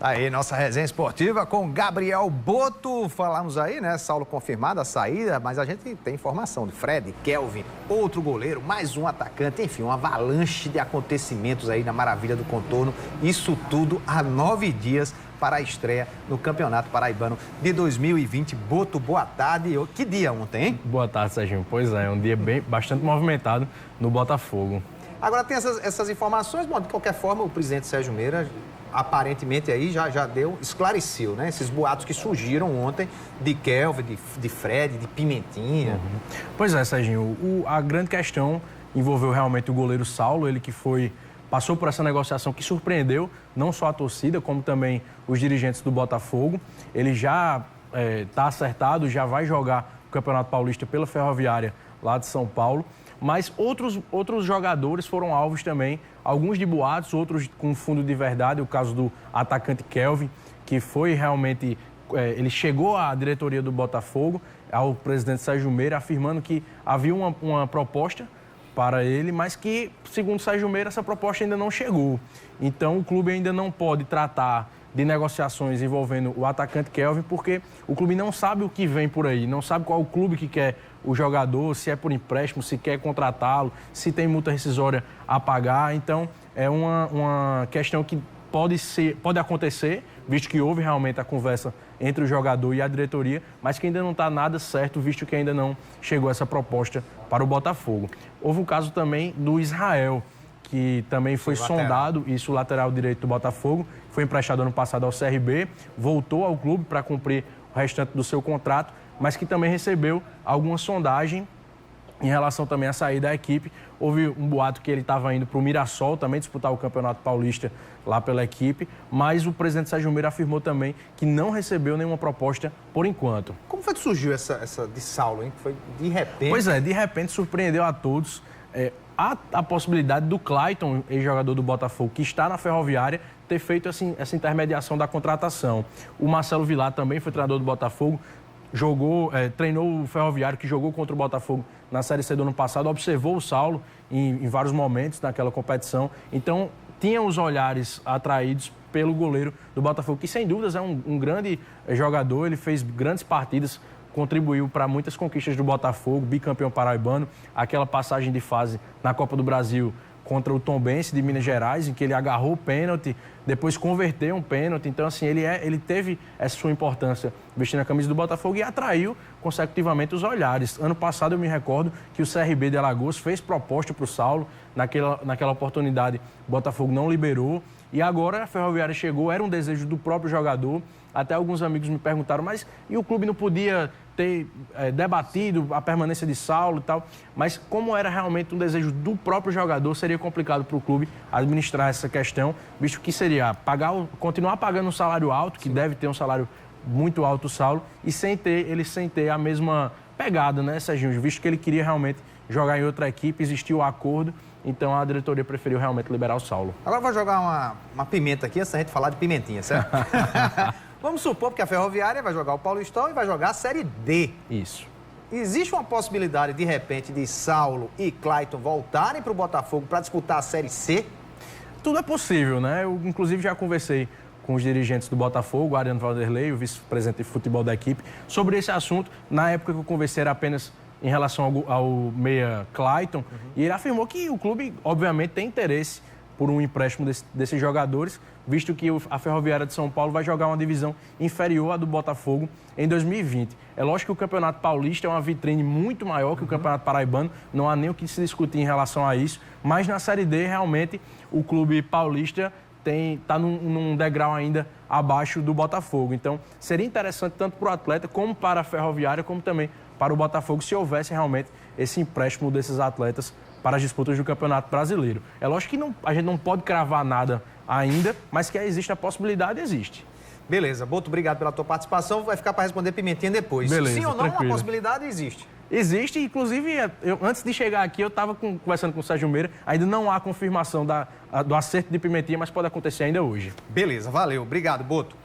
Aí, nossa resenha esportiva com Gabriel Boto. Falamos aí, né? Saulo confirmado a saída, mas a gente tem informação de Fred, Kelvin, outro goleiro, mais um atacante, enfim, uma avalanche de acontecimentos aí na Maravilha do Contorno. Isso tudo há 9 dias para a estreia no Campeonato Paraibano de 2020. Boto, boa tarde. Que dia ontem, hein? Boa tarde, Serginho. Pois é, um dia bastante movimentado no Botafogo. Agora tem essas informações, bom, de qualquer forma, o presidente Sérgio Meira aparentemente aí já esclareceu, né? Esses boatos que surgiram ontem de Kelvin, de Fred, de Pimentinha. Pois é, Serginho, a grande questão envolveu realmente o goleiro Saulo, ele que passou por essa negociação que surpreendeu não só a torcida, como também os dirigentes do Botafogo. Ele já está acertado, já vai jogar o Campeonato Paulista pela Ferroviária lá de São Paulo. Mas outros jogadores foram alvos também, alguns de boatos, outros com fundo de verdade. O caso do atacante Kelvin, que foi realmente... ele chegou à diretoria do Botafogo, ao presidente Sérgio Meira, afirmando que havia uma proposta para ele, mas que, segundo Sérgio Meira, essa proposta ainda não chegou. Então, o clube ainda não pode tratar de negociações envolvendo o atacante Kelvin, porque o clube não sabe o que vem por aí, não sabe qual o clube que quer o jogador, se é por empréstimo, se quer contratá-lo, se tem multa rescisória a pagar. Então, é uma questão que pode acontecer, visto que houve realmente a conversa entre o jogador e a diretoria, mas que ainda não está nada certo, visto que ainda não chegou essa proposta para o Botafogo. Houve o caso também do Israel, que também foi sondado, isso o lateral direito do Botafogo, foi emprestado ano passado ao CRB, voltou ao clube para cumprir o restante do seu contrato, mas que também recebeu alguma sondagem em relação também à saída da equipe. Houve um boato que ele estava indo para o Mirassol também disputar o Campeonato Paulista lá pela equipe, mas o presidente Sérgio Meira afirmou também que não recebeu nenhuma proposta por enquanto. Como foi que surgiu essa de Saulo, hein? Foi de repente? Pois é, de repente surpreendeu a todos. Há a possibilidade do Clayton, ex-jogador do Botafogo, que está na Ferroviária, ter feito essa intermediação da contratação. O Marcelo Vilar também foi treinador do Botafogo, treinou o Ferroviário, que jogou contra o Botafogo na Série C do ano passado, observou o Saulo em vários momentos naquela competição. Então, tinha os olhares atraídos pelo goleiro do Botafogo, que sem dúvidas é um grande jogador, ele fez grandes partidas, contribuiu para muitas conquistas do Botafogo, bicampeão paraibano, aquela passagem de fase na Copa do Brasil contra o Tombense de Minas Gerais, em que ele agarrou o pênalti, depois converteu um pênalti. Então, assim, ele teve essa sua importância vestindo a camisa do Botafogo e atraiu consecutivamente os olhares. Ano passado eu me recordo que o CRB de Alagoas fez proposta para o Saulo, naquela oportunidade o Botafogo não liberou, e agora a Ferroviária chegou, era um desejo do próprio jogador. Até alguns amigos me perguntaram, mas e o clube não podia ter debatido a permanência de Saulo e tal? Mas como era realmente um desejo do próprio jogador, seria complicado para o clube administrar essa questão, visto que seria continuar pagando um salário alto, que deve ter um salário muito alto o Saulo, e sem ter a mesma pegada, né, Serginho? Visto que ele queria realmente jogar em outra equipe, existiu o acordo, então a diretoria preferiu realmente liberar o Saulo. Agora eu vou jogar uma pimenta aqui, antes da gente falar de pimentinha, certo? Vamos supor que a Ferroviária vai jogar o Paulistão e vai jogar a Série D. Isso. Existe uma possibilidade, de repente, de Saulo e Clayton voltarem para o Botafogo para disputar a Série C? Tudo é possível, né? Eu, inclusive, já conversei com os dirigentes do Botafogo, o Ariano Vanderlei, o vice-presidente de futebol da equipe, sobre esse assunto. Na época que eu conversei era apenas em relação ao meia Clayton, e ele afirmou que o clube, obviamente, tem interesse por um empréstimo desses jogadores, visto que a Ferroviária de São Paulo vai jogar uma divisão inferior à do Botafogo em 2020. É lógico que o Campeonato Paulista é uma vitrine muito maior que o Campeonato Paraibano, não há nem o que se discutir em relação a isso, mas na Série D, realmente, o clube paulista está num degrau ainda abaixo do Botafogo. Então, seria interessante tanto para o atleta, como para a Ferroviária, como também para o Botafogo, se houvesse realmente esse empréstimo desses atletas para as disputas do Campeonato Brasileiro. É lógico que a gente não pode cravar nada ainda, mas que existe a possibilidade, existe. Beleza, Boto, obrigado pela tua participação. Vai ficar para responder Pimentinha depois. Beleza, sim ou não, tranquilo. uma possibilidade existe. Existe, inclusive, antes de chegar aqui, eu estava conversando com o Sérgio Meira, ainda não há confirmação do acerto de Pimentinha, mas pode acontecer ainda hoje. Beleza, valeu. Obrigado, Boto.